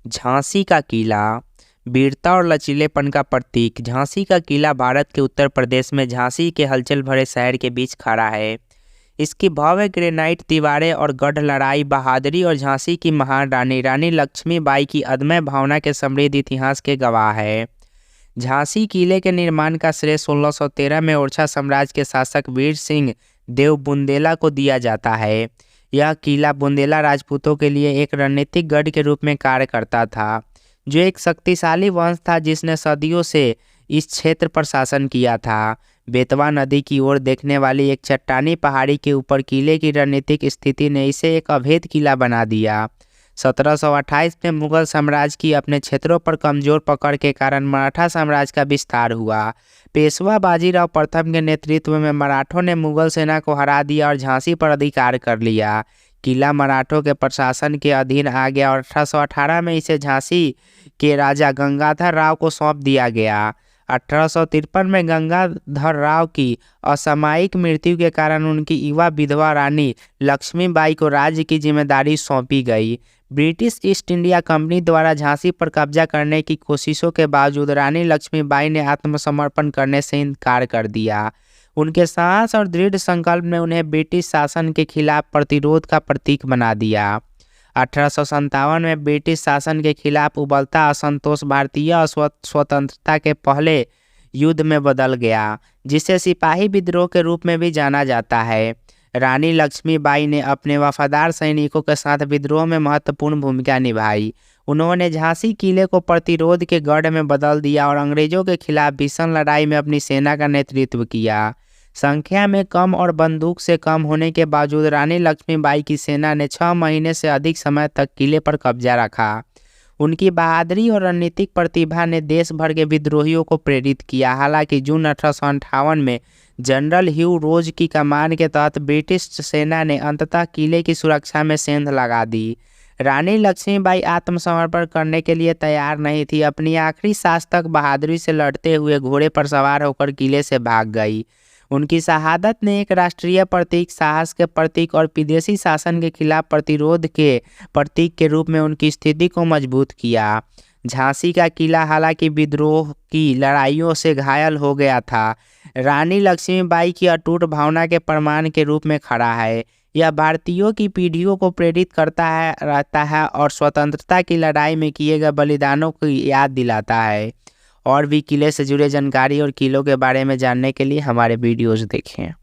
झांसी का किला वीरता और लचीलेपन का प्रतीक। झांसी का किला भारत के उत्तर प्रदेश में झांसी के हलचल भरे शहर के बीच खड़ा है। इसकी भव्य ग्रेनाइट दीवारें और गढ़ लड़ाई बहादुरी और झांसी की महान रानी रानी लक्ष्मीबाई की अदम्य भावना के समृद्ध इतिहास के गवाह है। झांसी किले के निर्माण का श्रेय 1613 में ओरछा साम्राज्य के शासक वीर सिंह देव बुंदेला को दिया जाता है। यह किला बुंदेला राजपूतों के लिए एक रणनीतिक गढ़ के रूप में कार्य करता था, जो एक शक्तिशाली वंश था जिसने सदियों से इस क्षेत्र पर शासन किया था। बेतवा नदी की ओर देखने वाली एक चट्टानी पहाड़ी के ऊपर किले की रणनीतिक स्थिति ने इसे एक अभेद किला बना दिया। 1728 में मुगल साम्राज्य की अपने क्षेत्रों पर कमजोर पकड़ के कारण मराठा साम्राज्य का विस्तार हुआ। पेशवा बाजीराव प्रथम के नेतृत्व में मराठों ने मुगल सेना को हरा दिया और झांसी पर अधिकार कर लिया। किला मराठों के प्रशासन के अधीन आ गया और 1818 में इसे झांसी के राजा गंगाधर राव को सौंप दिया गया। 1853 में गंगाधर राव की असामयिक मृत्यु के कारण उनकी युवा विधवा रानी लक्ष्मीबाई को राज्य की जिम्मेदारी सौंपी गई। ब्रिटिश ईस्ट इंडिया कंपनी द्वारा झांसी पर कब्जा करने की कोशिशों के बावजूद रानी लक्ष्मीबाई ने आत्मसमर्पण करने से इनकार कर दिया। उनके साहस और दृढ़ संकल्प ने उन्हें ब्रिटिश शासन के खिलाफ प्रतिरोध का प्रतीक बना दिया। 1857 में ब्रिटिश शासन के खिलाफ उबलता असंतोष भारतीय स्वतंत्रता के पहले युद्ध में बदल गया, जिसे सिपाही विद्रोह के रूप में भी जाना जाता है। रानी लक्ष्मीबाई ने अपने वफादार सैनिकों के साथ विद्रोह में महत्वपूर्ण भूमिका निभाई। उन्होंने झांसी किले को प्रतिरोध के गढ़ में बदल दिया और अंग्रेजों के खिलाफ भीषण लड़ाई में अपनी सेना का नेतृत्व किया। संख्या में कम और बंदूक से कम होने के बावजूद रानी लक्ष्मीबाई की सेना ने 6 महीने से अधिक समय तक किले पर कब्जा रखा। उनकी बहादुरी और रणनीतिक प्रतिभा ने देश भर के विद्रोहियों को प्रेरित किया। हालांकि जून 1858 में जनरल ह्यू रोज की कमान के तहत ब्रिटिश सेना ने अंततः किले की सुरक्षा में सेंध लगा दी। रानी लक्ष्मीबाई आत्मसमर्पण करने के लिए तैयार नहीं थी। अपनी आखिरी सांस तक बहादुरी से लड़ते हुए घोड़े पर सवार होकर किले से भाग गई। उनकी शहादत ने एक राष्ट्रीय प्रतीक, साहस के प्रतीक और विदेशी शासन के खिलाफ प्रतिरोध के प्रतीक के रूप में उनकी स्थिति को मजबूत किया। झांसी का किला हालांकि विद्रोह की लड़ाइयों से घायल हो गया था, रानी लक्ष्मीबाई की अटूट भावना के प्रमाण के रूप में खड़ा है। यह भारतीयों की पीढ़ियों को प्रेरित करता है रहता है और स्वतंत्रता की लड़ाई में किए गए बलिदानों की याद दिलाता है। और भी किले से जुड़े जानकारी और किलों के बारे में जानने के लिए हमारे वीडियोज़ देखें।